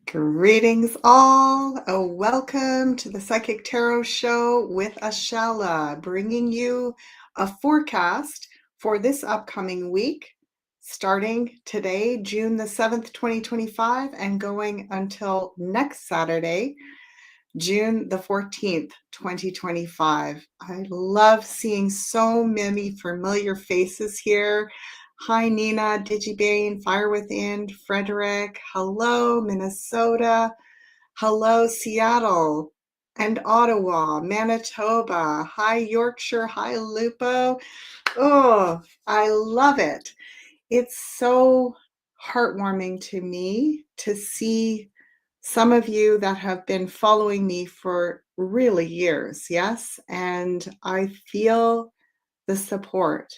Greetings, all. Welcome to the Psychic Tarot Show with Ashala, bringing you a forecast for this upcoming week, starting today, June the 7th, 2025, and going until next Saturday, June the 14th, 2025. I love seeing so many familiar faces here. Hi, Nina, Digibane, Fire Within, Frederick. Hello, Minnesota. Hello, Seattle and Ottawa, Manitoba. Hi, Yorkshire. Hi, Lupo. Oh, I love it. It's so heartwarming to me to see some of you that have been following me for really years, yes? And I feel the support.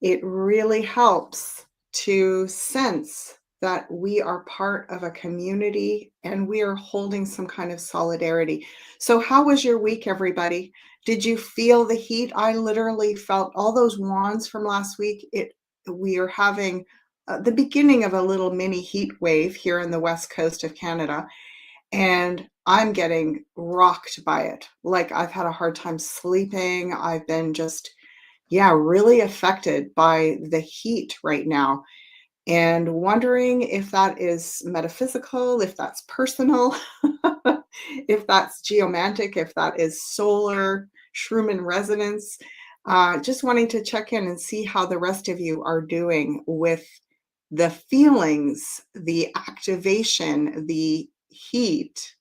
It really helps to sense that we are part of a community and we are holding some kind of solidarity. So, how was your week, everybody? Did you feel the heat? I literally felt all those wands from last week. We are having the beginning of a little mini heat wave here in the west coast of Canada, and I'm getting rocked by it. Like, I've had a hard time sleeping. I've been just really affected by the heat right now, and wondering if that is metaphysical, if that's personal, if that's geomantic, if that is solar, Schumann resonance. Just wanting to check in and see how the rest of you are doing with the feelings, the activation, the heat.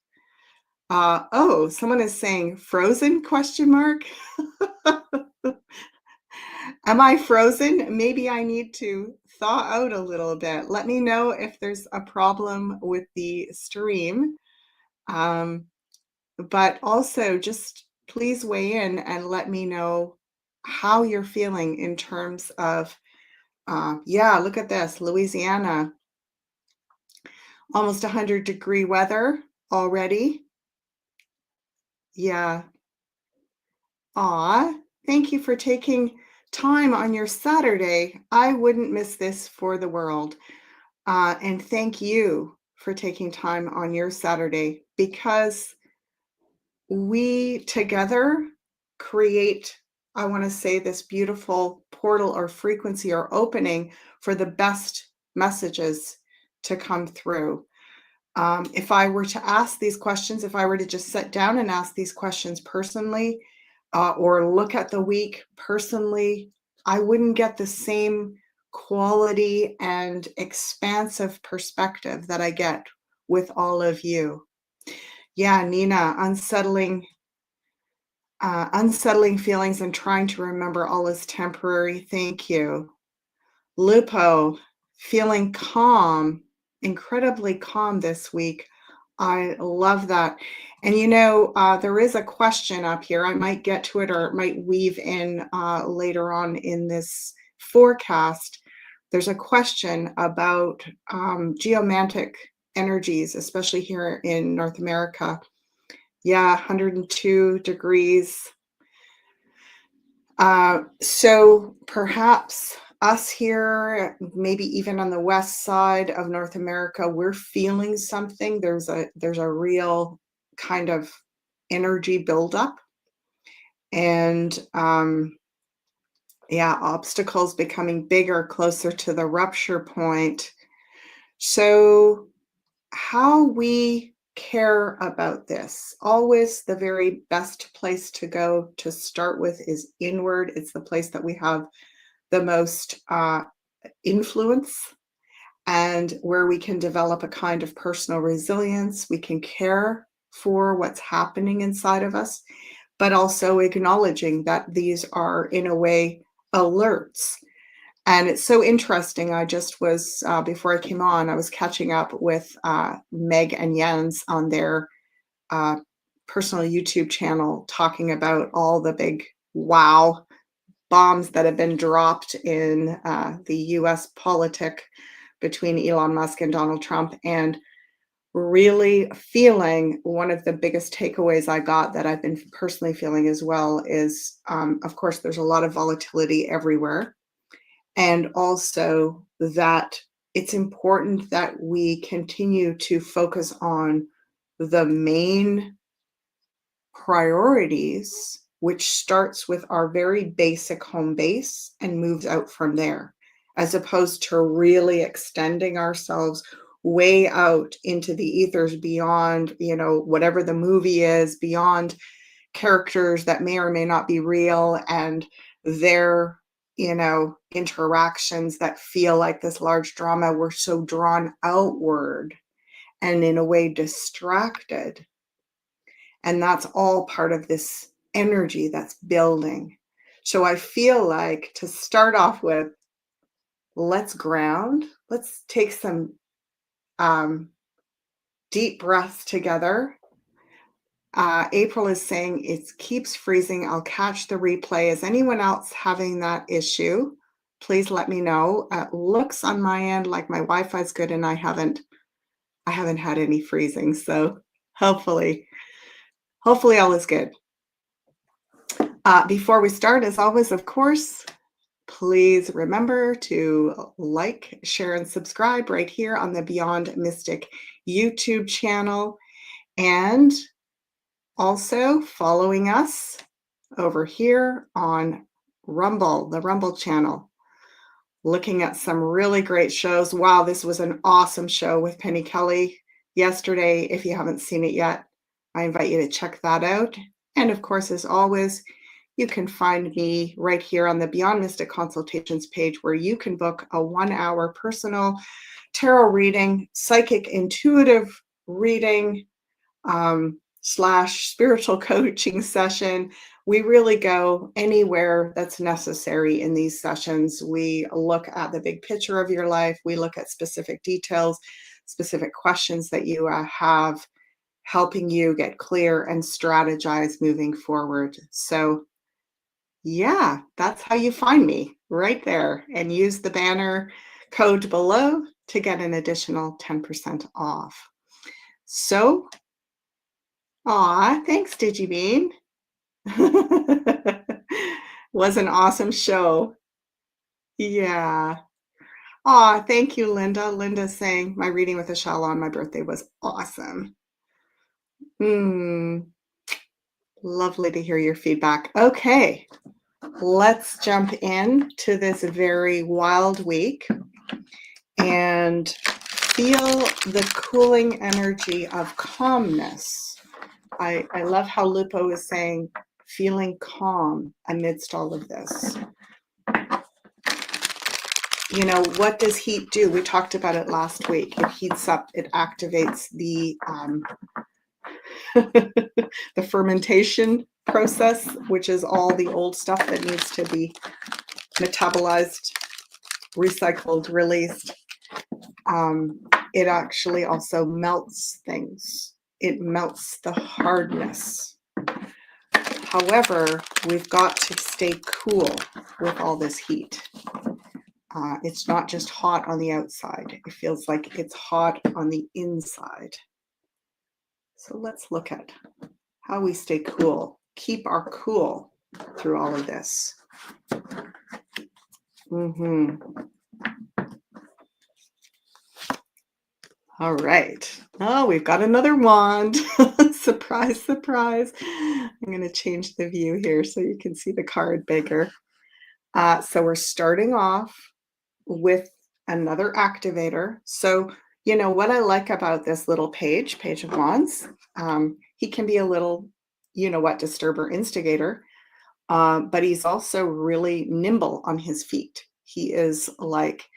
Oh, someone is saying frozen question mark. Am I frozen? Maybe I need to thaw out a little bit. Let me know if there's a problem with the stream. But also just please weigh in and let me know how you're feeling in terms of, look at this, Louisiana, almost 100-degree weather already. Yeah. Aw, thank you for taking time on your Saturday. I wouldn't miss this for the world. And thank you for taking time on your Saturday, because we together create, I want to say, this beautiful portal or frequency or opening for the best messages to come through. If I were to ask these questions, if I were to just sit down and ask these questions personally, or look at the week personally, I wouldn't get the same quality and expansive perspective that I get with all of you. Yeah, Nina, unsettling feelings and trying to remember all is temporary. Thank you. Lupo, feeling calm, incredibly calm this week. I love that. And there is a question up here. I might get to it, or it might weave in later on in this forecast. There's a question about geomantic energies, especially here in North America. Yeah, 102 degrees. So perhaps us here, maybe even on the west side of North America, we're feeling something. There's a real kind of energy buildup, and obstacles becoming bigger, closer to the rupture point. So how we care about this, always the very best place to go to start with is inward. It's the place that we have the most influence, and where we can develop a kind of personal resilience. We can care for what's happening inside of us, but also acknowledging that these are, in a way, alerts. And it's so interesting. I just was, before I came on, I was catching up with Meg and Jens on their personal YouTube channel, talking about all the big wow bombs that have been dropped in the US politic between Elon Musk and Donald Trump, and really feeling one of the biggest takeaways I got, that I've been personally feeling as well, is, of course, there's a lot of volatility everywhere. And also that it's important that we continue to focus on the main priorities, which starts with our very basic home base and moves out from there, as opposed to really extending ourselves way out into the ethers beyond, whatever the movie is, beyond characters that may or may not be real and their, interactions that feel like this large drama. We're so drawn outward and in a way distracted. And that's all part of this energy that's building. So I feel like to start off with, let's ground. Let's take some deep breaths together. April is saying it keeps freezing. I'll catch the replay. Is anyone else having that issue? Please let me know. It looks on my end like my Wi-Fi is good and I haven't had any freezing. So hopefully all is good. Before we start, as always, of course, please remember to like, share, and subscribe right here on the Beyond Mystic YouTube channel. And also following us over here on Rumble, the Rumble channel, looking at some really great shows. Wow, this was an awesome show with Penny Kelly yesterday. If you haven't seen it yet, I invite you to check that out. And of course, as always, you can find me right here on the Beyond Mystic Consultations page, where you can book a 1-hour personal tarot reading, psychic intuitive reading, / spiritual coaching session. We really go anywhere that's necessary in these sessions. We look at the big picture of your life. We look at specific details, specific questions that you have, helping you get clear and strategize moving forward. So yeah, that's how you find me, right there. And use the banner code below to get an additional 10% off. So, thanks, Digibean. Was an awesome show. Yeah. Thank you, Linda. Linda's saying my reading with Ashala on my birthday was awesome. Lovely to hear your feedback. Okay, let's jump into this very wild week and feel the cooling energy of calmness. I love how Lupo is saying feeling calm amidst all of this. What does heat do? We talked about it last week. It heats up, it activates the the fermentation process, which is all the old stuff that needs to be metabolized, recycled, released. It actually also melts things. It melts the hardness. However, we've got to stay cool with all this heat. It's not just hot on the outside. It feels like it's hot on the inside. So let's look at how we stay cool, keep our cool through all of this. All right. We've got another wand. Surprise, surprise. I'm going to change the view here so you can see the card bigger. So we're starting off with another activator. So, what I like about this little Page of Wands, he can be a little, disturber, instigator, but he's also really nimble on his feet. He is like,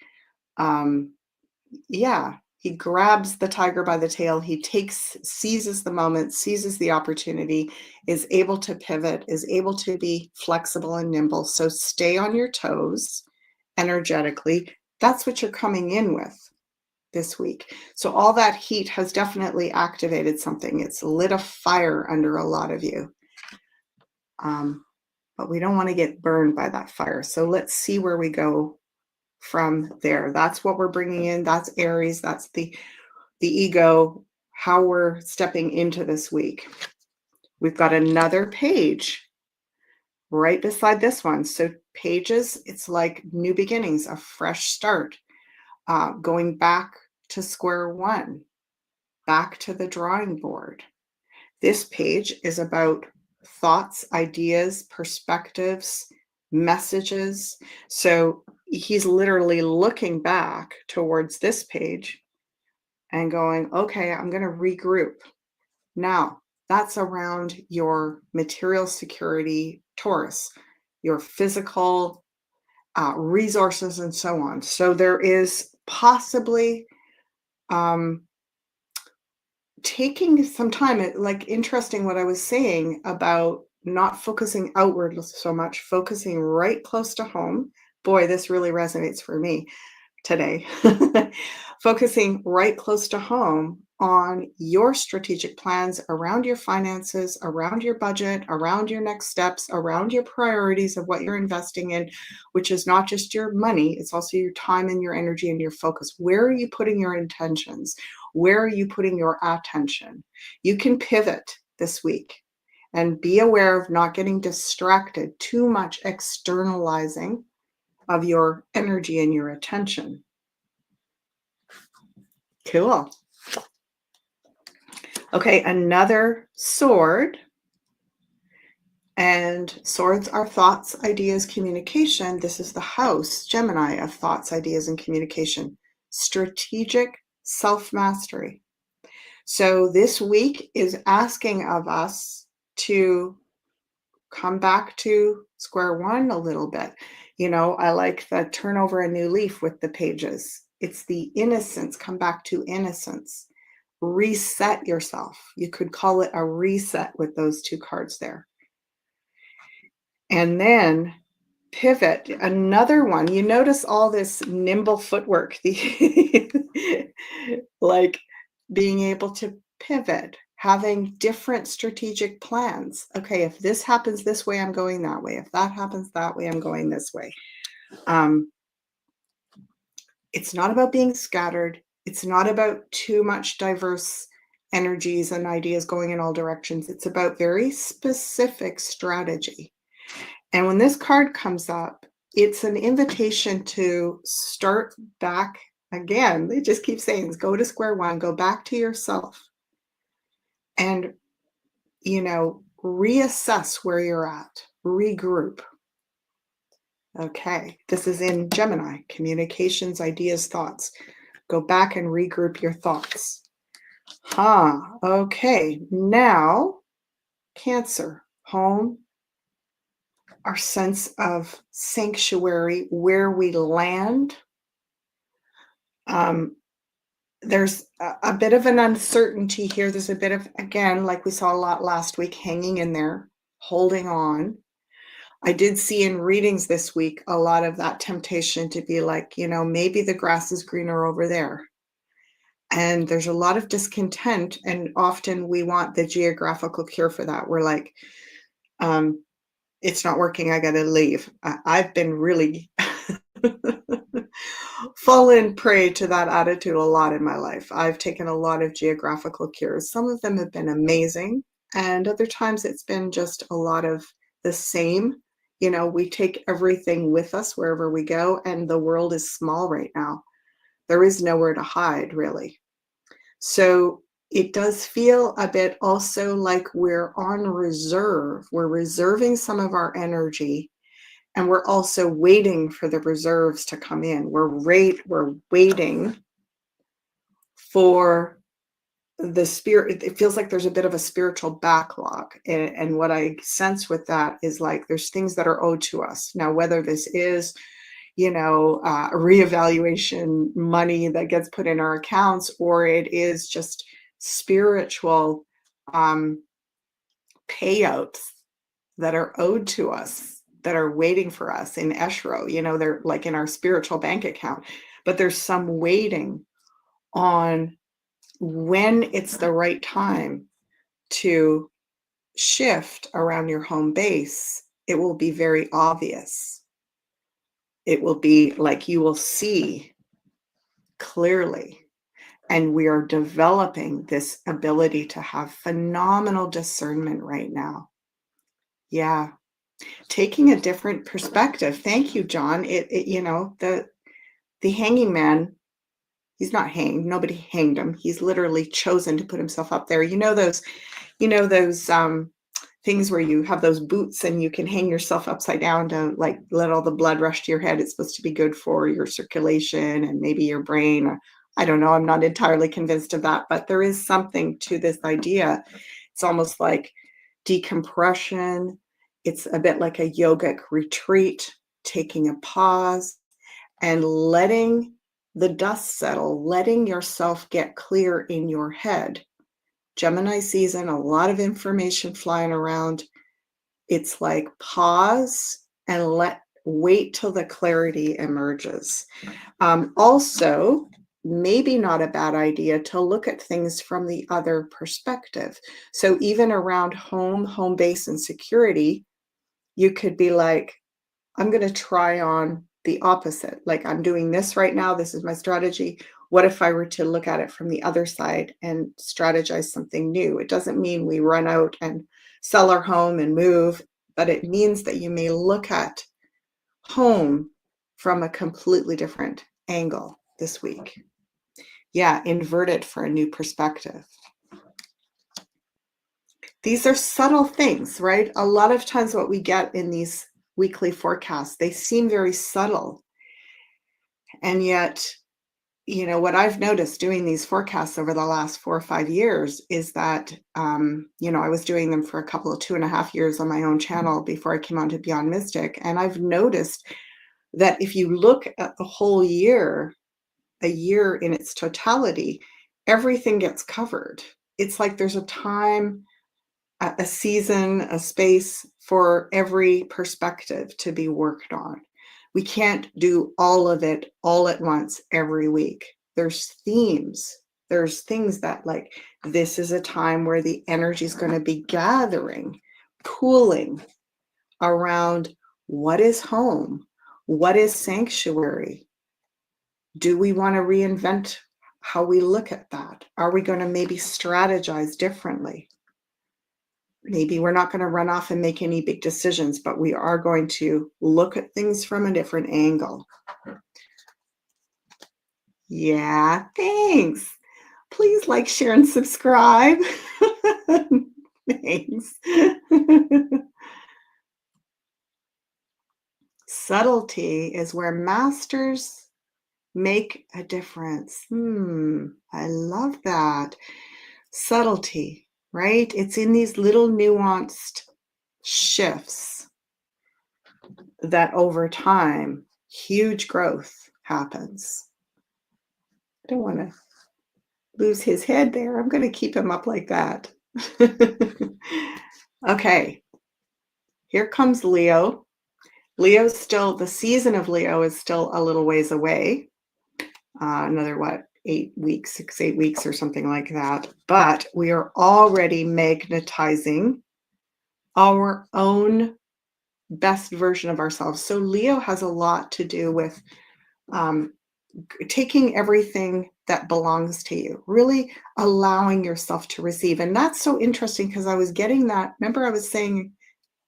he grabs the tiger by the tail. He seizes the moment, seizes the opportunity, is able to pivot, is able to be flexible and nimble. So stay on your toes energetically. That's what you're coming in with this week. So all that heat has definitely activated something. It's lit a fire under a lot of you. But we don't want to get burned by that fire. So let's see where we go from there. That's what we're bringing in. That's Aries. That's the ego, how we're stepping into this week. We've got another page right beside this one. So pages, it's like new beginnings, a fresh start. going back to square one, back to the drawing board. This page is about thoughts, ideas, perspectives, messages. So he's literally looking back towards this page and going, okay, I'm going to regroup. Now, that's around your material security, Taurus, your physical resources, and so on. So there is possibly taking some time, like interesting what I was saying about not focusing outward so much, focusing right close to home. Boy, this really resonates for me today. Focusing right close to home on your strategic plans around your finances, around your budget, around your next steps, around your priorities of what you're investing in, which is not just your money, it's also your time and your energy and your focus. Where are you putting your intentions? Where are you putting your attention? You can pivot this week and be aware of not getting distracted too much, externalizing of your energy and your attention. Cool. Okay, another sword. And swords are thoughts, ideas, communication. This is the house, Gemini, of thoughts, ideas, and communication. Strategic self-mastery. So this week is asking of us to come back to square one a little bit. You know, I like the turn over a new leaf with the pages. It's the innocence, come back to innocence. Reset yourself. You could call it a reset with those two cards there. And then pivot, another one. You notice all this nimble footwork, like being able to pivot, having different strategic plans. Okay, if this happens this way, I'm going that way. If that happens that way, I'm going this way. It's not about being scattered. It's not about too much diverse energies and ideas going in all directions. It's about very specific strategy. And when this card comes up, it's an invitation to start back again. They just keep saying, go to square one, go back to yourself and, you know, reassess where you're at, regroup. Okay, this is in Gemini, communications, ideas, thoughts. Go back and regroup your thoughts. Okay, now Cancer, home, our sense of sanctuary, where we land. There's a bit of an uncertainty here. There's a bit of, again, like we saw a lot last week, hanging in there, holding on. I did see in readings this week a lot of that temptation to be like, you know, maybe the grass is greener over there. And there's a lot of discontent. And often we want the geographical cure for that. We're like, it's not working. I got to leave. I've been really fallen prey to that attitude a lot in my life. I've taken a lot of geographical cures. Some of them have been amazing. And other times it's been just a lot of the same. You know, we take everything with us wherever we go, and the world is small right now. There is nowhere to hide, really. So it does feel a bit also like we're on reserve. We're reserving some of our energy, and we're also waiting for the reserves to come in. We're waiting for the spirit. It feels like there's a bit of a spiritual backlog. And what I sense with that is like there's things that are owed to us. Now, whether this is, you know, a reevaluation money that gets put in our accounts, or it is just spiritual payouts that are owed to us, that are waiting for us in escrow. You know, they're like in our spiritual bank account, but there's some waiting on when it's the right time to shift around your home base. It will be very obvious. It will be like you will see clearly. And we are developing this ability to have phenomenal discernment right now. Yeah. Taking a different perspective. Thank you, John. It you know, the hanging man He's not hanged. Nobody hanged him. He's literally chosen to put himself up there. Those things where you have those boots and you can hang yourself upside down to like let all the blood rush to your head. It's supposed to be good for your circulation and maybe your brain. I don't know. I'm not entirely convinced of that, but there is something to this idea. It's almost like decompression. It's a bit like a yogic retreat, taking a pause and letting the dust settle, letting yourself get clear in your head. Gemini season, a lot of information flying around. It's like pause and wait till the clarity emerges. Also, maybe not a bad idea to look at things from the other perspective. So even around home base and security, you could be like, I'm going to try on the opposite. Like, I'm doing this right now. This is my strategy. What if I were to look at it from the other side and strategize something new? It doesn't mean we run out and sell our home and move, but it means that you may look at home from a completely different angle this week. Yeah, invert it for a new perspective. These are subtle things, right? A lot of times what we get in these weekly forecasts, they seem very subtle. And yet, what I've noticed doing these forecasts over the last 4 or 5 years is that, I was doing them for a couple of 2.5 years on my own channel before I came on to Beyond Mystic. And I've noticed that if you look at the whole year, a year in its totality, everything gets covered. It's like there's a time, a season, a space for every perspective to be worked on. We can't do all of it all at once every week. There's themes. There's things that like, this is a time where the energy is going to be gathering, pooling around what is home, what is sanctuary. Do we want to reinvent how we look at that? Are we going to maybe strategize differently? Maybe we're not going to run off and make any big decisions, but we are going to look at things from a different angle. Yeah, thanks. Please like, share, and subscribe. Thanks. Subtlety is where masters make a difference. I love that. Subtlety, right? It's in these little nuanced shifts that over time, huge growth happens. I don't want to lose his head there. I'm going to keep him up like that. Okay, here comes Leo. The season of Leo is still a little ways away. Another, 8 weeks, 6-8 weeks or something like that. But we are already magnetizing our own best version of ourselves. So Leo has a lot to do with taking everything that belongs to you, really allowing yourself to receive. And that's so interesting because I was getting that. Remember, I was saying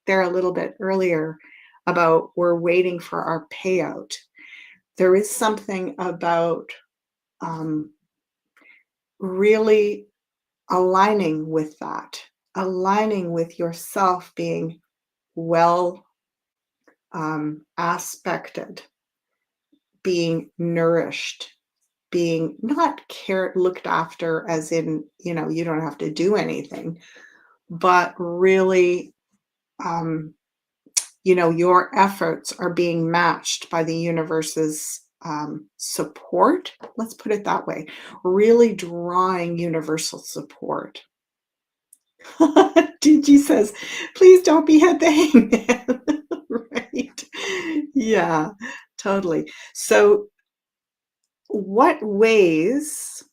there a little bit earlier about we're waiting for our payout. There is something about really aligning with that, aligning with yourself being well aspected, being nourished, being not looked after as in, you don't have to do anything, but really, your efforts are being matched by the universe's support. Let's put it that way. Really drawing universal support. Gigi says, please don't behead the hangman. Right. Yeah, totally. So what ways,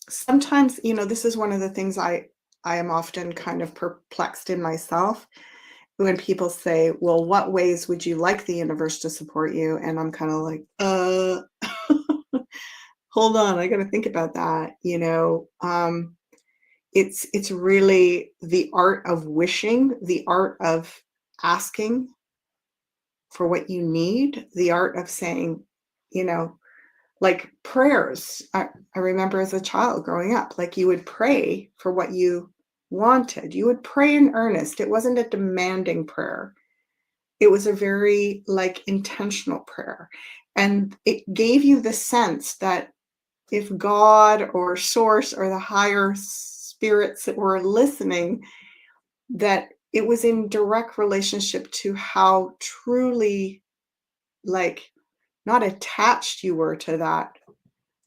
sometimes, this is one of the things I am often kind of perplexed in myself when people say, well, what ways would you like the universe to support you? And I'm kind of like, hold on, I got to think about that. It's really the art of wishing, the art of asking for what you need, the art of saying, like prayers. I remember as a child growing up, like you would pray for what you wanted. You would pray in earnest. It wasn't a demanding prayer. It was a very like intentional prayer. And it gave you the sense that if God or source or the higher spirits that were listening, that it was in direct relationship to how truly like not attached you were to that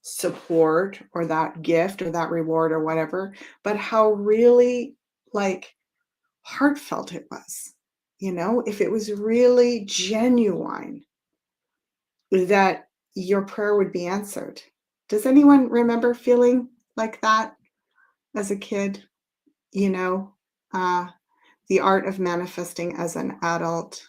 support or that gift or that reward or whatever, but how really like heartfelt it was. If it was really genuine, that your prayer would be answered. Does anyone remember feeling like that as a kid? You know, uh, the art of manifesting as an adult.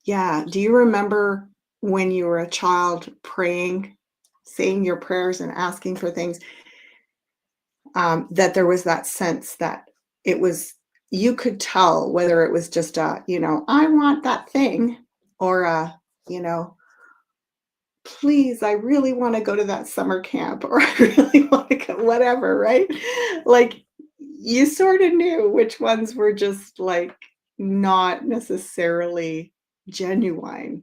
Yeah. Do you remember when you were a child praying, saying your prayers and asking for things, that there was that sense that it was, you could tell whether it was just I want that thing, or you know, please, I really want to go to that summer camp, or I really want to go, whatever, right? Like you sort of knew which ones were just like not necessarily genuine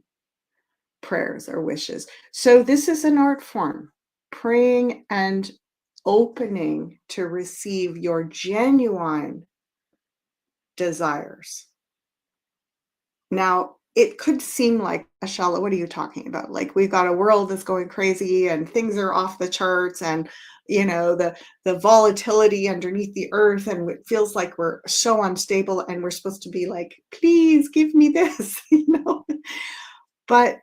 prayers or wishes. So this is an art form, praying and opening to receive your genuine desires. Now, it could seem like, Ashala, what are you talking about? Like we've got a world that's going crazy and things are off the charts, and the volatility underneath the earth, and it feels like we're so unstable, and we're supposed to be like, please give me this. But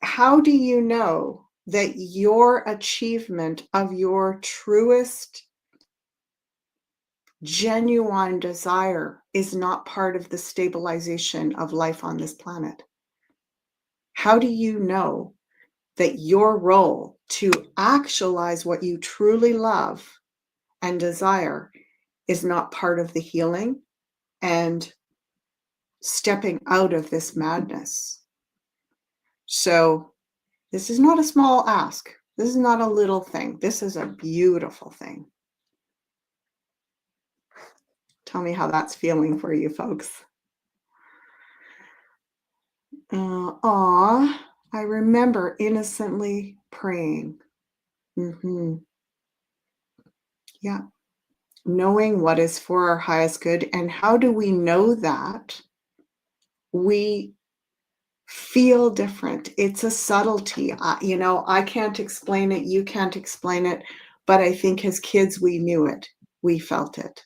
how do you know that your achievement of your truest genuine desire is not part of the stabilization of life on this planet? How do you know that your role to actualize what you truly love and desire is not part of the healing and stepping out of this madness? So this is not a small ask. This is not a little thing. This is a beautiful thing. Tell me how that's feeling for you folks. I remember innocently praying. Yeah. Knowing what is for our highest good. And how do we know that? We feel different. It's a subtlety. I can't explain it. You can't explain it. But I think as kids, we knew it. We felt it.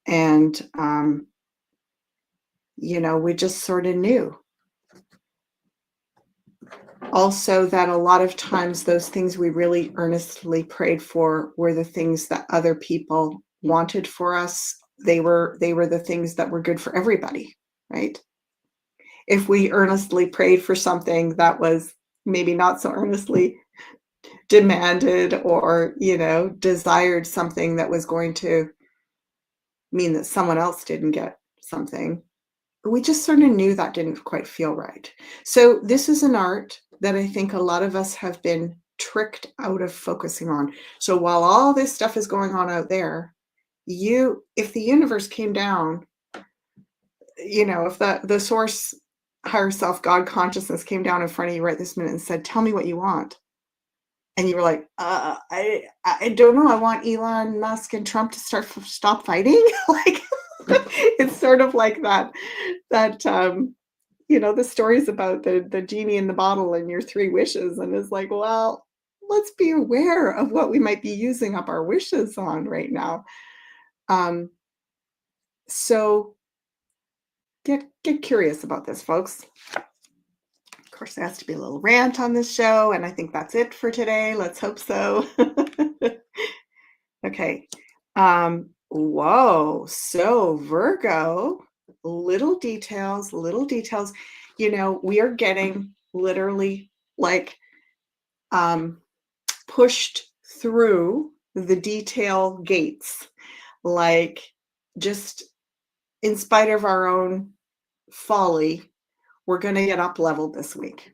And, we just sort of knew. Also, that a lot of times those things we really earnestly prayed for were the things that other people wanted for us. They were the things that were good for everybody, right? If we earnestly prayed for something that was maybe not so earnestly demanded, or desired something that was going to mean that someone else didn't get something, we just sort of knew that didn't quite feel right. So this is an art that I think a lot of us have been tricked out of focusing on. So while all this stuff is going on out there, if the universe came down, if the source, higher self, God consciousness came down in front of you right this minute and said, tell me what you want. And you were like, I don't know. I want Elon Musk and Trump to stop fighting. Like, it's sort of like that, the stories about the genie in the bottle and your three wishes. And it's like, well, let's be aware of what we might be using up our wishes on right now. So get curious about this, folks. Of course, there has to be a little rant on this show, and I think that's it for today. Let's hope so. Okay. Whoa. So Virgo, little details. We are getting literally like pushed through the detail gates, like just in spite of our own folly, we're going to get up leveled this week.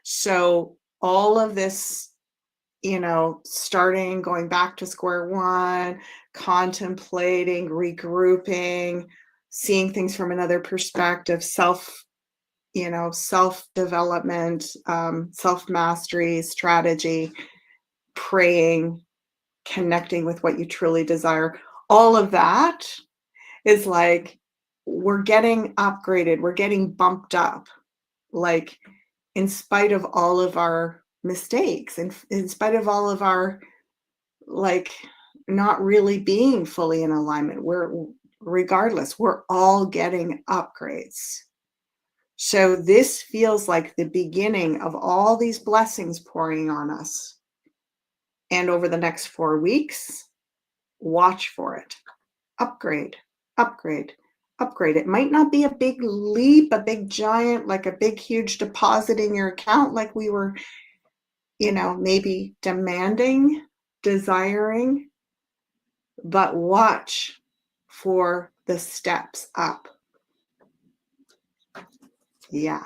So all of this, starting, going back to square one, contemplating, regrouping, seeing things from another perspective, self-development, self-mastery, strategy, praying, connecting with what you truly desire. All of that is like, we're getting upgraded, we're getting bumped up, like, in spite of all of our mistakes, and in spite of all of our, like, not really being fully in alignment. Regardless, we're all getting upgrades. So this feels like the beginning of all these blessings pouring on us. And over the next 4 weeks, watch for it. Upgrade, upgrade, upgrade. It might not be a big leap, a big giant, like a big, huge deposit in your account, like we were, maybe demanding, desiring, but watch for the steps up. Yeah.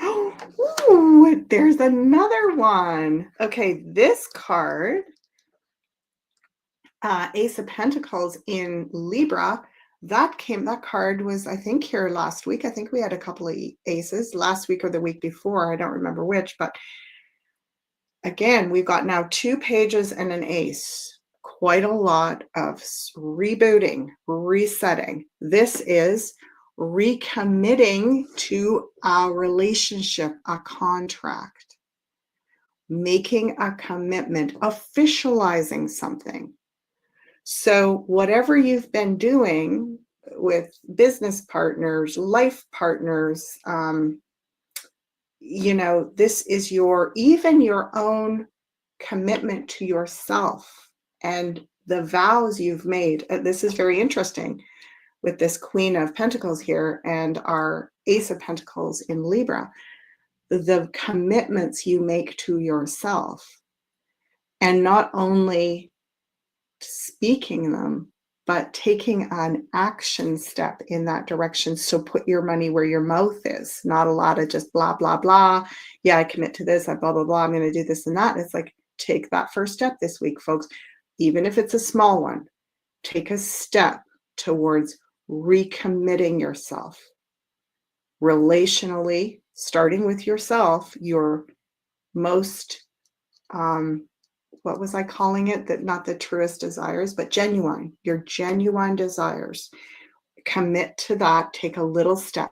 Ooh, there's another one. Okay, this card, Ace of Pentacles in Libra, that card was, I think, here last week. I think we had a couple of aces last week or the week before. I don't remember which, but again, we've got now 2 pages and an ace. Quite a lot of rebooting, resetting. This is recommitting to a relationship, a contract, making a commitment, officializing something. So whatever you've been doing with business partners, life partners, this is even your own commitment to yourself and the vows you've made. This is very interesting with this Queen of Pentacles here and our Ace of Pentacles in Libra. The commitments you make to yourself, and not only speaking them, but taking an action step in that direction. So put your money where your mouth is, not a lot of just blah, blah, blah. Yeah, I commit to this, I blah, blah, blah. I'm going to do this and that. It's like, take that first step this week, folks. Even if it's a small one, take a step towards recommitting yourself. Relationally, starting with yourself, your most, what was I calling it? That not the truest desires, but genuine, your genuine desires. Commit to that. Take a little step.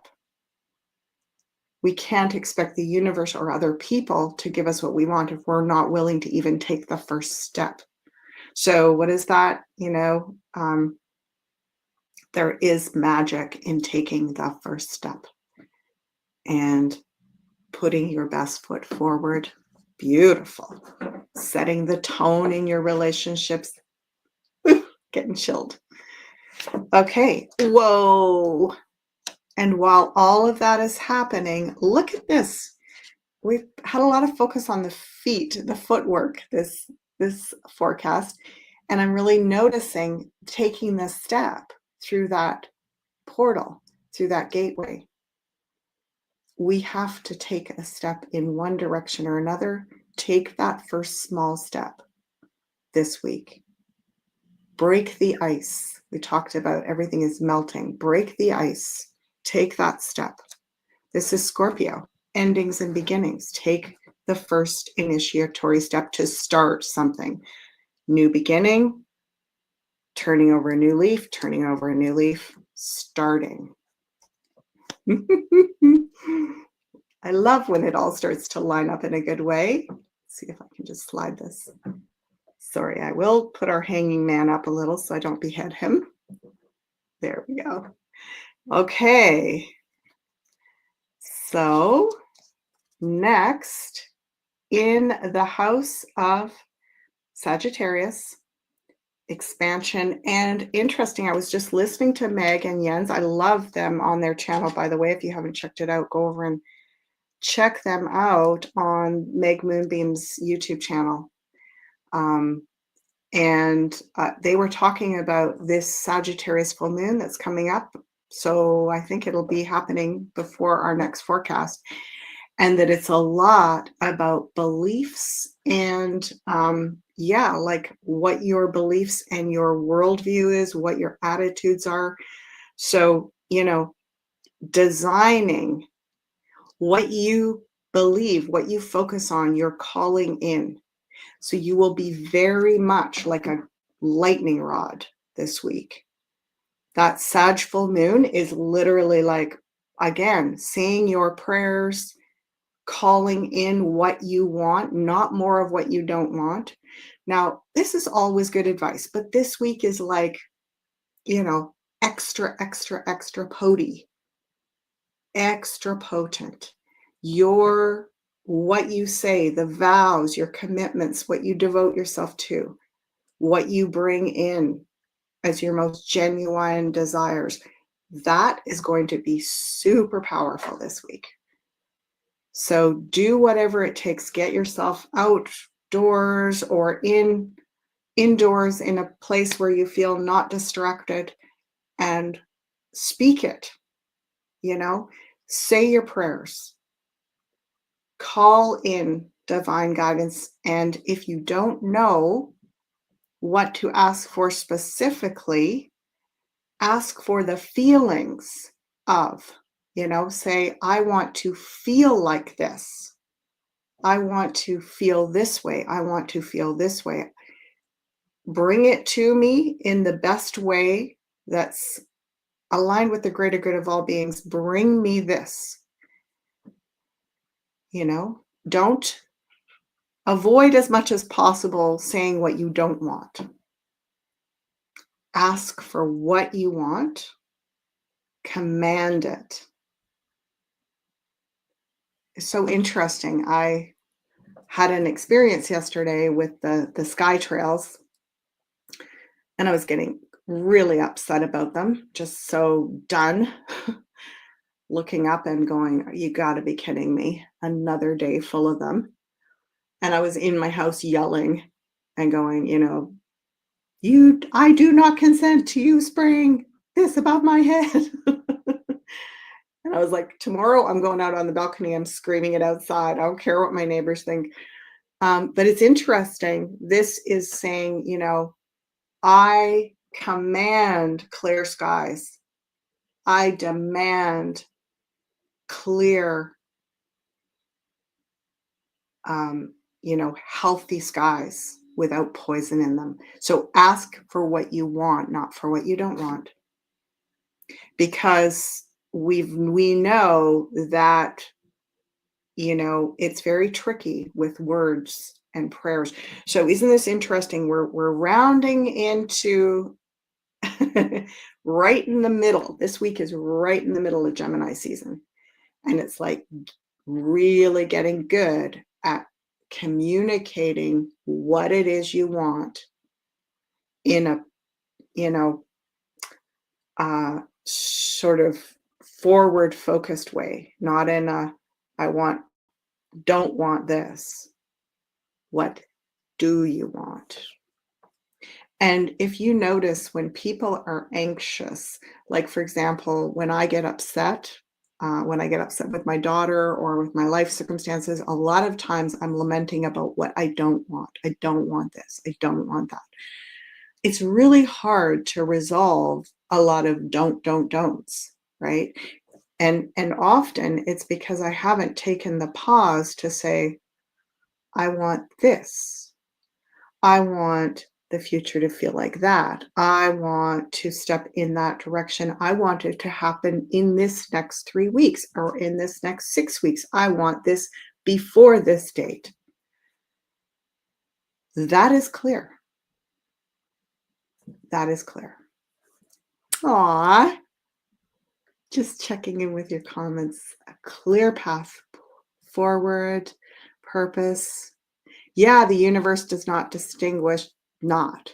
We can't expect the universe or other people to give us what we want if we're not willing to even take the first step. So what is that? There is magic in taking the first step and putting your best foot forward. Beautiful. Setting the tone in your relationships. Getting chilled. Okay. Whoa. And while all of that is happening, look at this. We've had a lot of focus on the feet, the footwork, this forecast. And I'm really noticing taking this step through that portal, through that gateway. We have to take a step in one direction or another. Take that first small step this week. Break the ice. We talked about everything is melting. Break the ice. Take that step. This is Scorpio, endings and beginnings. Take the first initiatory step to start something. New beginning, turning over a new leaf, starting. I love when it all starts to line up in a good way. Let's see if I can just slide this. Sorry, I will put our hanging man up a little so I don't behead him. There we go. Okay. So next, in the house of Sagittarius, expansion and interesting. I was just listening to Meg and Jens. I love them on their channel, by the way. If you haven't checked it out, go over and check them out on Meg Moonbeam's YouTube channel. They were talking about this Sagittarius full moon that's coming up. So I think it'll be happening before our next forecast. and that it's a lot about beliefs and yeah, like what your beliefs and your worldview is, what your attitudes are. So, designing what you believe, what you focus on, you're calling in. So you will be very much like a lightning rod this week. That Sag full moon is literally like, again, saying your prayers, calling in what you want, not more of what you don't want. Now, this is always good advice, but this week is like, extra, extra, extra extra potent. Your what you say, the vows, your commitments, what you devote yourself to, what you bring in as your most genuine desires, that is going to be super powerful this week. So do whatever it takes. Get yourself outdoors or indoors in a place where you feel not distracted and speak it, say your prayers, call in divine guidance. And if you don't know what to ask for specifically, ask for the feelings of, say, I want to feel like this. I want to feel this way. I want to feel this way. Bring it to me in the best way that's aligned with the greater good of all beings. Bring me this. Don't avoid as much as possible saying what you don't want. Ask for what you want. Command it. It's so interesting. I had an experience yesterday with the sky trails, and I was getting really upset about them, just so done. Looking up and going, you got to be kidding me. Another day full of them. And I was in my house yelling and going, I do not consent to you spraying this above my head. And I was like, tomorrow I'm going out on the balcony. I'm screaming it outside. I don't care what my neighbors think. But it's interesting. This is saying, I command clear skies. I demand clear, healthy skies without poison in them. So ask for what you want, not for what you don't want. Because we know that, it's very tricky with words and prayers. So isn't this interesting? We're rounding into right in the middle. This week is right in the middle of Gemini season. And it's like really getting good at communicating what it is you want in a, sort of forward focused way, not in a, don't want this. What do you want? And if you notice when people are anxious, like for example, when I get upset with my daughter or with my life circumstances, a lot of times I'm lamenting about what I don't want. I don't want this. I don't want that. It's really hard to resolve a lot of don'ts, right? And often it's because I haven't taken the pause to say, I want this. I want the future to feel like that. I want to step in that direction. I want it to happen in this next 3 weeks or in this next 6 weeks. I want this before this date. That is clear. That is clear. Aw, just checking in with your comments. A clear path forward, purpose. Yeah, the universe does not distinguish not.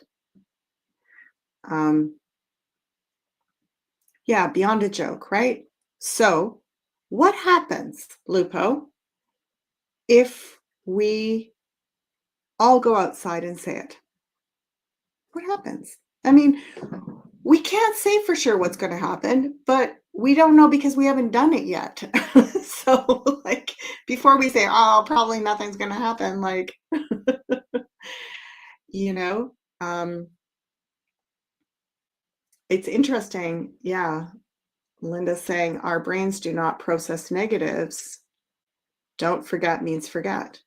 Yeah, beyond a joke, right? So what happens, Lupo, if we all go outside and say it? What happens? I mean, we can't say for sure what's going to happen, but we don't know because we haven't done it yet. So, like, before we say, "Oh, probably nothing's gonna happen," like, you know, um, it's interesting. Yeah, Linda's saying, "Our brains do not process negatives." Don't forget means forget.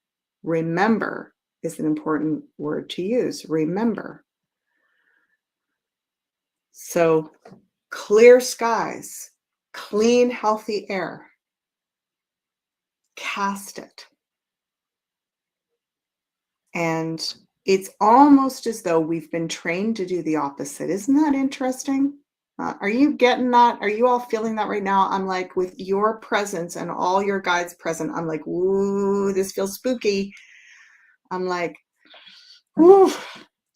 Remember is an important word to use. Remember. So, clear skies, clean, healthy air, cast it. And it's almost as though we've been trained to do the opposite. Isn't that interesting? Are you getting that? Are you all feeling that right now? I'm like, with your presence and all your guides present, I'm like, ooh, this feels spooky. I'm like, ooh,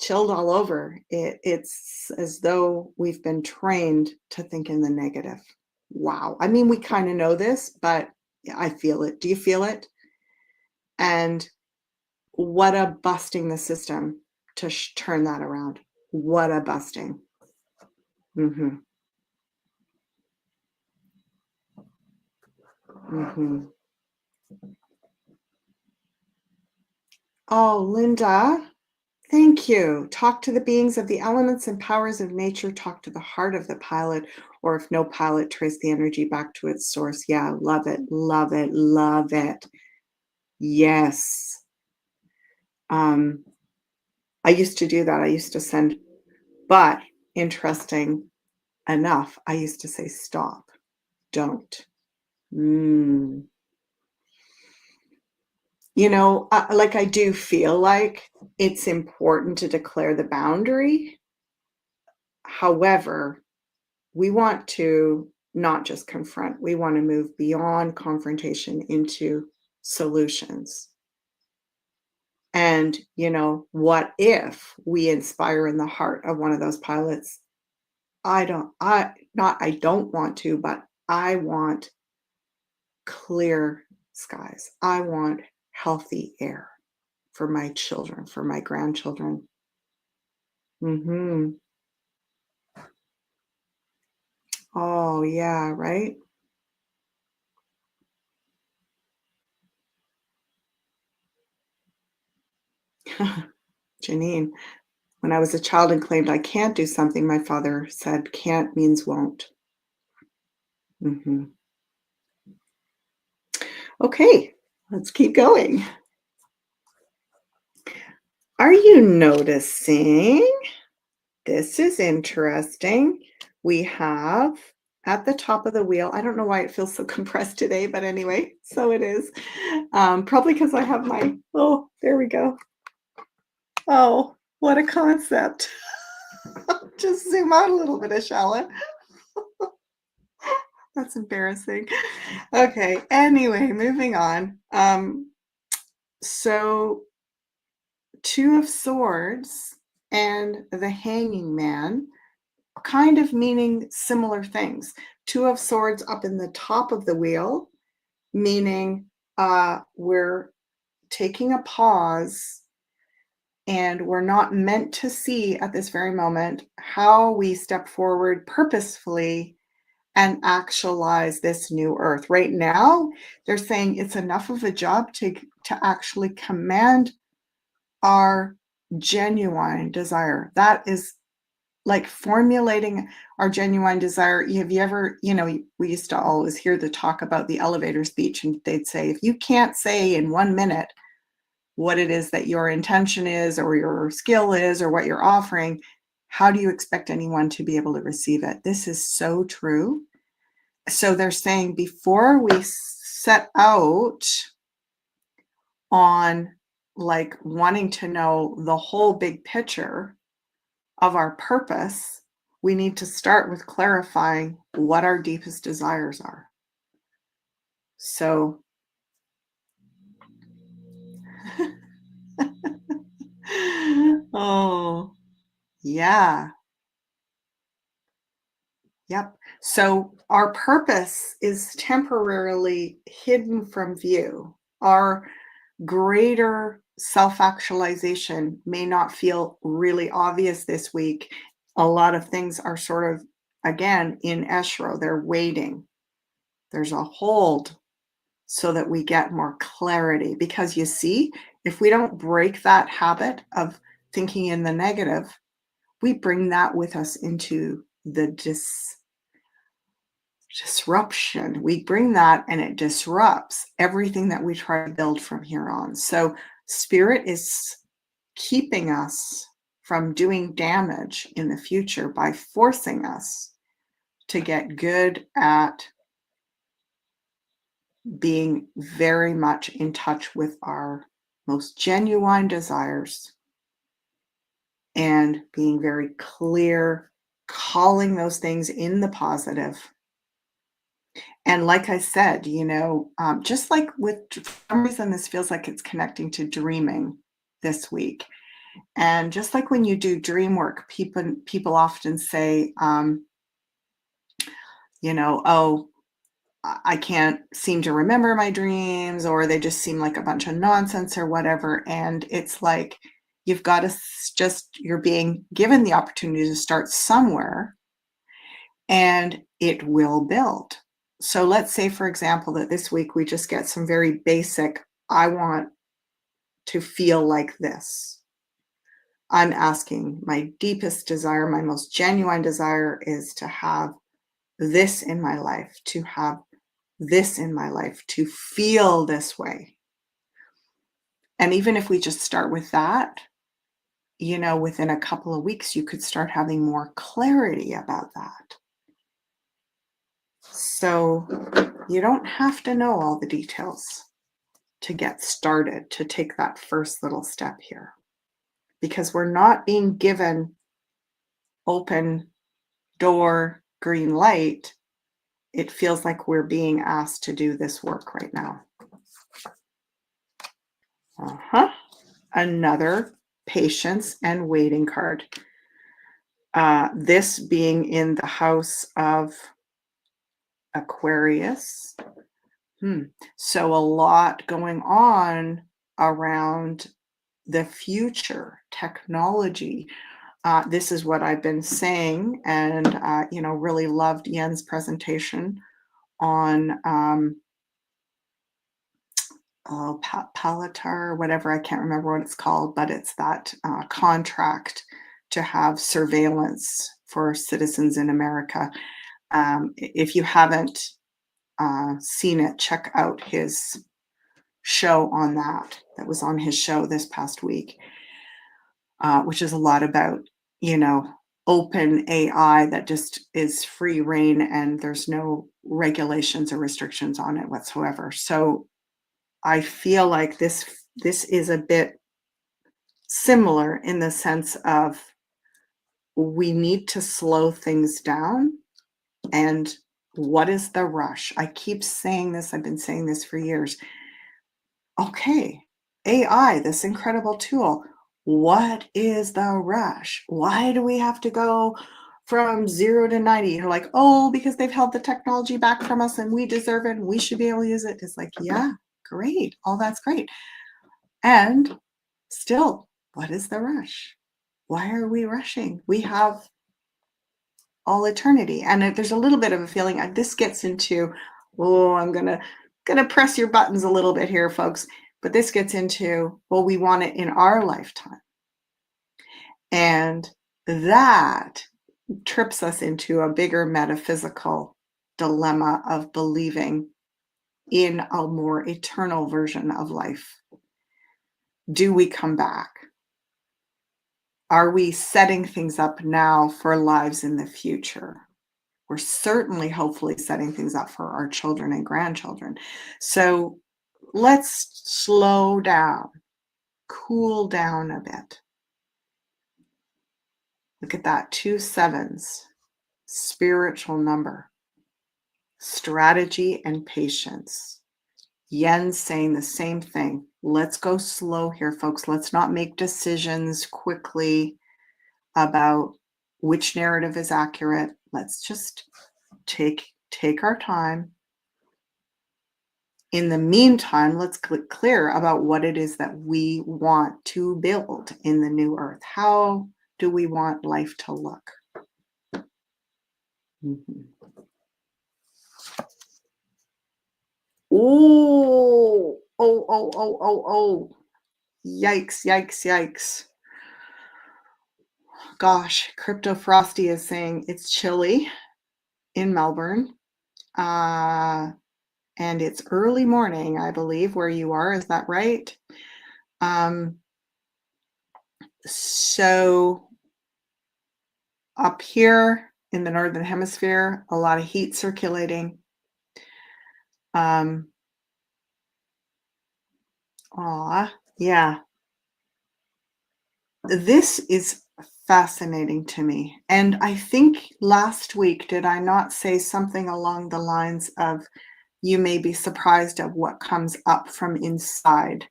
chilled all over. It's as though we've been trained to think in the negative. Wow. I mean, we kind of know this, but I feel it. Do you feel it? And what a busting the system to turn that around. What a busting. Mhm. Mhm. Oh, Linda, thank you. Talk to the beings of the elements and powers of nature. Talk to the heart of the pilot, or if no pilot, trace the energy back to its source. Yeah, love it, love it, love it. Yes. Um, I used to do that. I used to send, but interesting enough, I used to say, stop, don't. Mm. Like I do feel like it's important to declare the boundary. However, we want to not just confront, we want to move beyond confrontation into solutions. And, what if we inspire in the heart of one of those pilots? I don't want to, but I want clear skies. I want healthy air for my children, for my grandchildren. Mhm. Oh, yeah, right? Janine, when I was a child and claimed I can't do something, my father said, "Can't means won't." Mhm. Okay, let's keep going. Are you noticing? This is interesting. We have at the top of the wheel, I don't know why it feels so compressed today, but anyway, so it is. Probably because I have oh, there we go. Oh, what a concept. Just zoom out a little bit, Ashala. That's embarrassing. Okay, anyway, moving on. So Two of Swords and the Hanging Man kind of meaning similar things. Two of Swords up in the top of the wheel, meaning we're taking a pause and we're not meant to see at this very moment how we step forward purposefully and actualize this new earth. Right now, they're saying it's enough of a job to actually command our genuine desire. That is like formulating our genuine desire. Have you ever, we used to always hear the talk about the elevator speech, and they'd say, if you can't say in 1 minute what it is that your intention is, or your skill is, or what you're offering, how do you expect anyone to be able to receive it? This is so true. So they're saying before we set out on like wanting to know the whole big picture of our purpose, we need to start with clarifying what our deepest desires are. So, oh, yeah. Yep. So our purpose is temporarily hidden from view. Our greater self actualization may not feel really obvious this week. A lot of things are sort of, again, in escrow, they're waiting. There's a hold. so that we get more clarity. Because you see, if we don't break that habit of thinking in the negative, we bring that with us into the disruption. We bring that and it disrupts everything that we try to build from here on. So spirit is keeping us from doing damage in the future by forcing us to get good at being very much in touch with our most genuine desires and being very clear, calling those things in the positive. And like I said, just like for some reason, this feels like it's connecting to dreaming this week. And just like when you do dream work, people often say, oh, I can't seem to remember my dreams, or they just seem like a bunch of nonsense or whatever. And it's like, you've got to you're being given the opportunity to start somewhere and it will build. So let's say, for example, that this week we just get some very basic, I want to feel like this. I'm asking, my deepest desire, my most genuine desire is to have this in my life, to have this in my life, to feel this way. And even if we just start with that, within a couple of weeks, you could start having more clarity about that. So you don't have to know all the details to get started, to take that first little step here, because we're not being given open door, green light. It feels like we're being asked to do this work right now. Another patience and waiting card. This being in the house of Aquarius. So a lot going on around the future, technology. This is what I've been saying, and really loved Yen's presentation on Palatar, whatever, I can't remember what it's called, but it's that contract to have surveillance for citizens in America. If you haven't seen it, check out his show on that. That was on his show this past week, which is a lot about, open AI that just is free reign and there's no regulations or restrictions on it whatsoever. So I feel like this is a bit similar in the sense of we need to slow things down. And what is the rush? I keep saying this. I've been saying this for years. Okay, AI, this incredible tool. What is the rush? Why do we have to go from 0 to 90? You're like, oh, because they've held the technology back from us and we deserve it and we should be able to use it. It's like, yeah, great. All that's great. And still, what is the rush? Why are we rushing? We have all eternity. And there's a little bit of a feeling, this gets into, I'm gonna press your buttons a little bit here, folks. But this gets into, we want it in our lifetime. And that trips us into a bigger metaphysical dilemma of believing in a more eternal version of life. Do we come back? Are we setting things up now for lives in the future? We're certainly, hopefully, setting things up for our children and grandchildren. So let's slow down, cool down a bit. Look at that, 2 7s, spiritual number, strategy and patience. Yen's saying the same thing. Let's go slow here, folks. Let's not make decisions quickly about which narrative is accurate. Let's just take our time. In the meantime, let's get clear about what it is that we want to build in the new earth. How do we want life to look? Oh. Yikes, yikes, yikes. Gosh, Crypto Frosty is saying it's chilly in Melbourne. And it's early morning, I believe, where you are. Is that right? So up here in the Northern Hemisphere, a lot of heat circulating. Yeah. This is fascinating to me. And I think last week, did I not say something along the lines of, you may be surprised at what comes up from inside,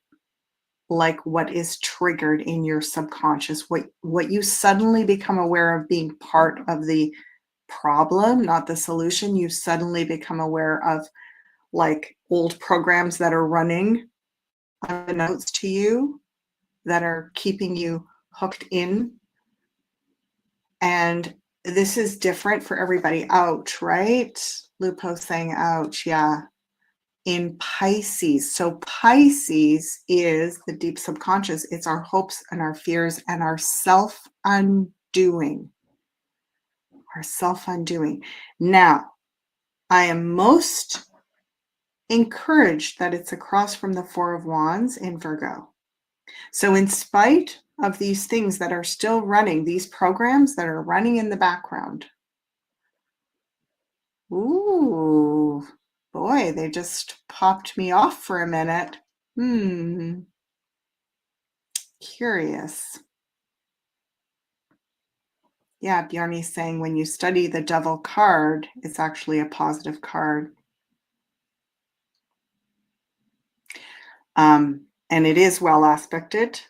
like what is triggered in your subconscious, what you suddenly become aware of being part of the problem, not the solution. You suddenly become aware of like old programs that are running unbeknownst to you, that are keeping you hooked in. And this is different for everybody. Ouch, right? Lupo saying ouch. Yeah. In Pisces. So Pisces is the deep subconscious. It's our hopes and our fears and our self-undoing. Our self-undoing. Now, I am most encouraged that it's across from the Four of Wands in Virgo. So in spite of these things that are still running, these programs that are running in the background, ooh, boy, they just popped me off for a minute. Curious. Yeah, Bjarni's saying when you study the Devil card, it's actually a positive card. And it is well aspected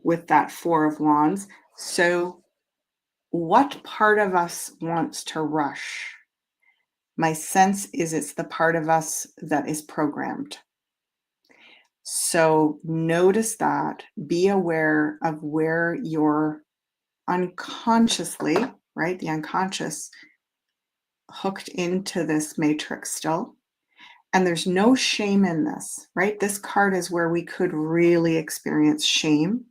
with that Four of Wands. So what part of us wants to rush? My sense is it's the part of us that is programmed. So notice that, be aware of where you're unconsciously, right? The unconscious hooked into this matrix still. And there's no shame in this, right? This card is where we could really experience shame.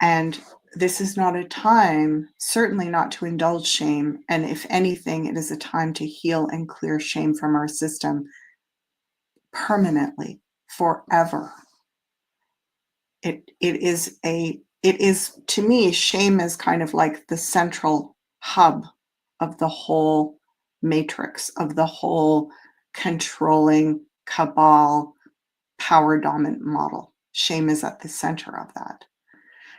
And this is not a time, certainly not to indulge shame. And if anything, it is a time to heal and clear shame from our system permanently, forever. It is, to me, shame is kind of like the central hub of the whole matrix, of the whole controlling cabal power dominant model. Shame is at the center of that.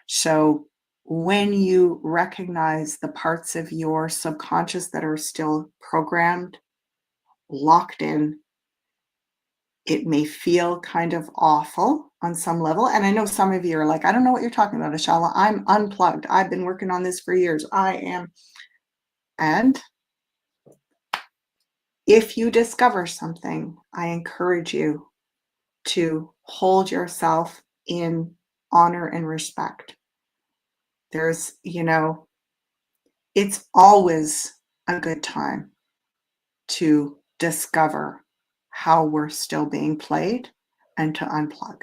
So when you recognize the parts of your subconscious that are still programmed, locked in, it may feel kind of awful on some level. And I know some of you are like, I don't know what you're talking about, Ashala. I'm unplugged. I've been working on this for years. I am. And if you discover something, I encourage you to hold yourself in honor and respect. There's, it's always a good time to discover how we're still being played and to unplug.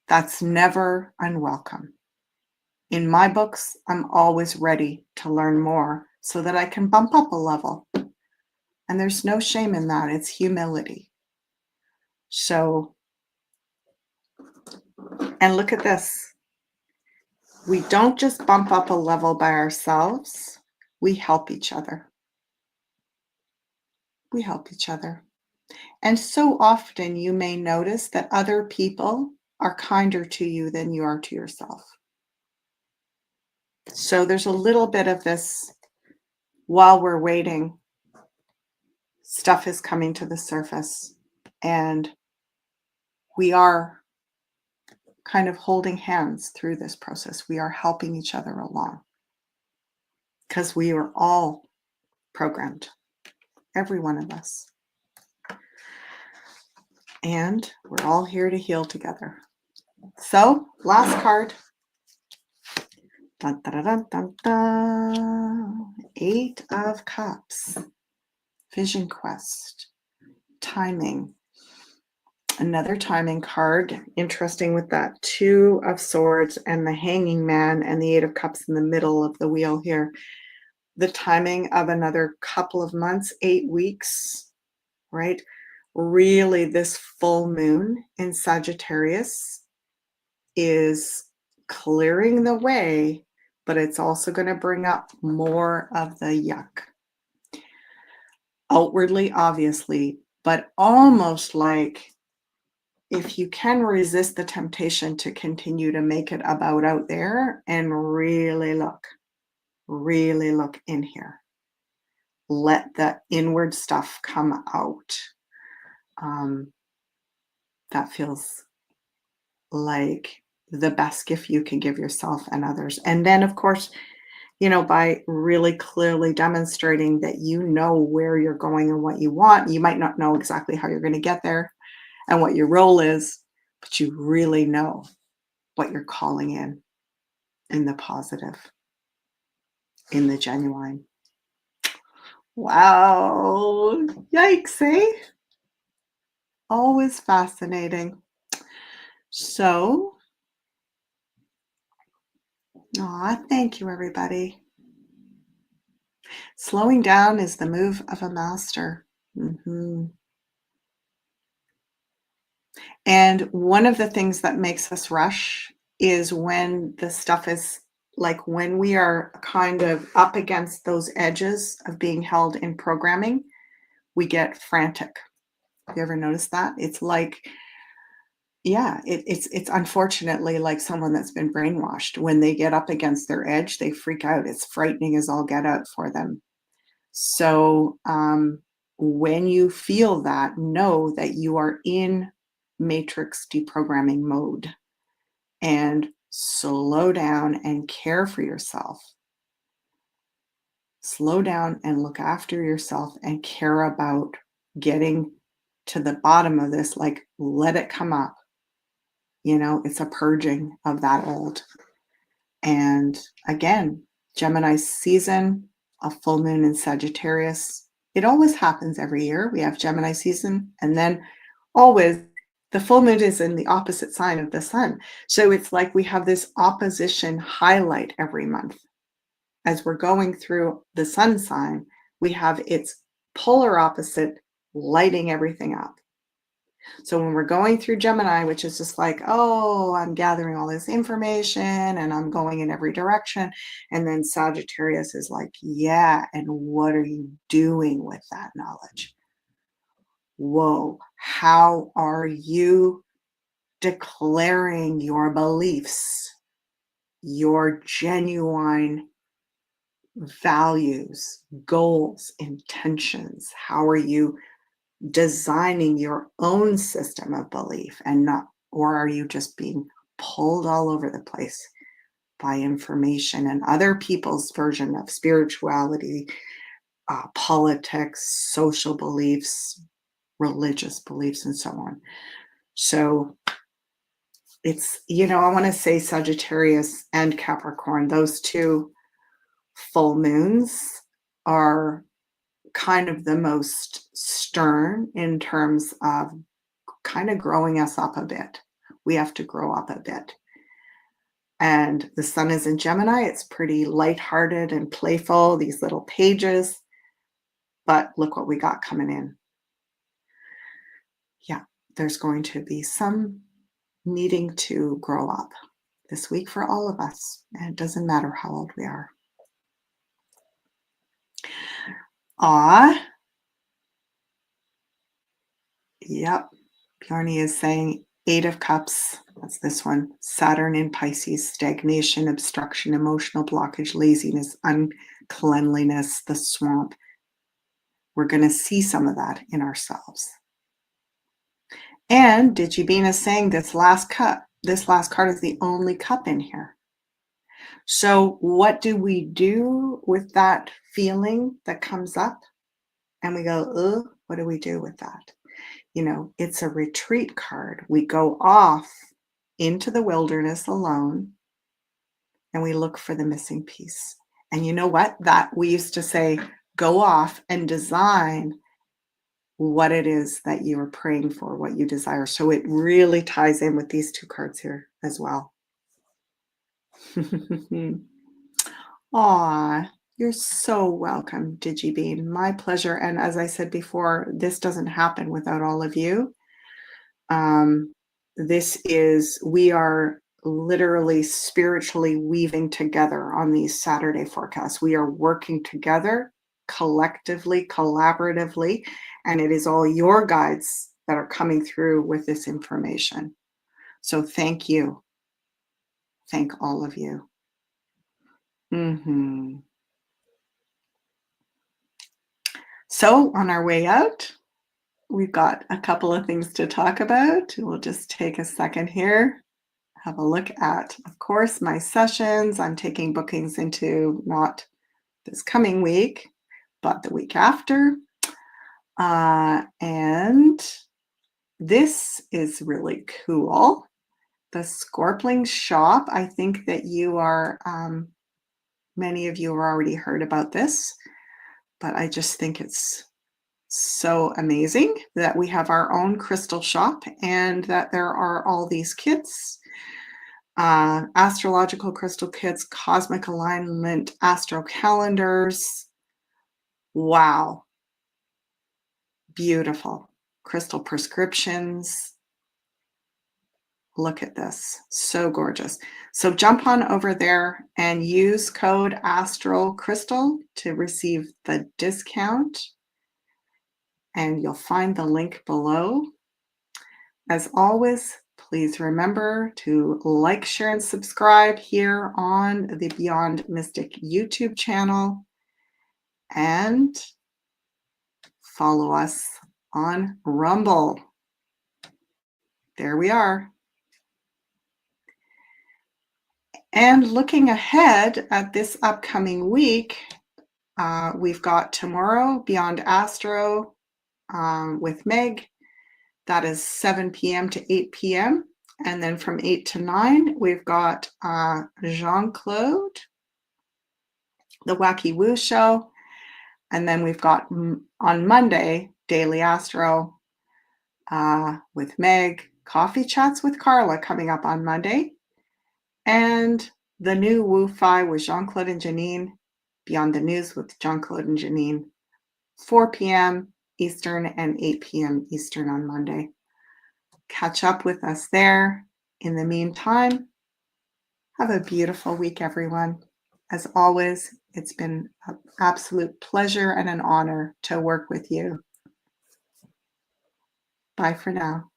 That's never unwelcome. In my books, I'm always ready to learn more so that I can bump up a level. And there's no shame in that. It's humility. So, and look at this. We don't just bump up a level by ourselves. We help each other. We help each other. And so often you may notice that other people are kinder to you than you are to yourself. So there's a little bit of this, while we're waiting, stuff is coming to the surface, and we are kind of holding hands through this process. We are helping each other along because we are all programmed, every one of us. And we're all here to heal together. So, last card. Dun, dun, dun, dun, dun. 8 of Cups. Vision Quest. timing. Another timing card, interesting with that Two of Swords and the Hanging Man and the Eight of Cups in the middle of the wheel here. The timing of another couple of months, 8 weeks, right? Really, this full moon in Sagittarius is clearing the way, but it's also going to bring up more of the yuck. Outwardly, obviously, but almost like if you can resist the temptation to continue to make it about out there and really look in here. Let the inward stuff come out. That feels like the best gift you can give yourself and others. And then, of course, by really clearly demonstrating that you know where you're going and what you want. You might not know exactly how you're going to get there and what your role is, but you really know what you're calling in the positive, in the genuine. Wow. Yikes, eh? Always fascinating. So, thank you, everybody. Slowing down is the move of a master. And one of the things that makes us rush is when the stuff is like when we are kind of up against those edges of being held in programming, we get frantic. Have you ever noticed that? It's like, yeah, it's unfortunately like someone that's been brainwashed. When they get up against their edge, they freak out. It's frightening as all get out for them. So when you feel that, know that you are in matrix deprogramming mode, and slow down and care for yourself. Slow down and look after yourself and care about getting to the bottom of this. Like, let it come up. It's a purging of that old. And again, Gemini season, a full moon in Sagittarius. It always happens every year. We have Gemini season, and then always the full moon is in the opposite sign of the sun. So it's like we have this opposition highlight every month. As we're going through the sun sign, we have its polar opposite lighting everything up. So when we're going through Gemini, which is just like, oh, I'm gathering all this information and I'm going in every direction. And then Sagittarius is like, yeah, and what are you doing with that knowledge? Whoa, how are you declaring your beliefs, your genuine values, goals, intentions? How are you designing your own system of belief or are you just being pulled all over the place by information and other people's version of spirituality, politics, social beliefs, religious beliefs, and so on? So it's, I want to say Sagittarius and Capricorn, those two full moons are kind of the most stern in terms of kind of growing us up a bit. We have to grow up a bit. And the sun is in Gemini. It's pretty lighthearted and playful, these little pages. But look what we got coming in. Yeah, there's going to be some needing to grow up this week for all of us. And it doesn't matter how old we are. Yep. Bjarni is saying 8 of Cups. That's this one. Saturn in Pisces, stagnation, obstruction, emotional blockage, laziness, uncleanliness, the swamp. We're going to see some of that in ourselves. And Digibina is saying this last card is the only cup in here. So what do we do with that feeling that comes up? And we go, ugh, what do we do with that? It's a retreat card. We go off into the wilderness alone and we look for the missing piece. And you know what? That we used to say, go off and design what it is that you are praying for, what you desire. So it really ties in with these 2 cards here as well. Aw, you're so welcome, DigiBean. My pleasure. And as I said before, this doesn't happen without all of you. We are literally spiritually weaving together on these Saturday forecasts. We are working together collectively, collaboratively, and it is all your guides that are coming through with this information. So thank you. Thank all of you. So on our way out, we've got a couple of things to talk about. We'll just take a second here. Have a look at, of course, my sessions. I'm taking bookings into not this coming week, but the week after. And this is really cool. The Scorpling shop. I think that you are, many of you have already heard about this, but I just think it's so amazing that we have our own crystal shop and that there are all these kits. Astrological crystal kits, cosmic alignment, astro calendars. Wow. Beautiful. Crystal prescriptions. Look at this. So gorgeous. So jump on over there and use code Astral Crystal to receive the discount. And you'll find the link below. As always, please remember to like, share, and subscribe here on the Beyond Mystic YouTube channel and follow us on Rumble. There we are. And looking ahead at this upcoming week, we've got tomorrow Beyond Astro with Meg. That is 7 p.m. to 8 p.m. And then from 8 to 9, we've got Jean-Claude, the Wacky Woo Show. And then we've got on Monday, Daily Astro with Meg, Coffee Chats with Carla coming up on Monday. And the new Woo-Fi with Jean-Claude and Janine, Beyond the News with Jean-Claude and Janine, 4 p.m. Eastern and 8 p.m. Eastern on Monday. Catch up with us there. In the meantime, have a beautiful week, everyone. As always, it's been an absolute pleasure and an honor to work with you. Bye for now.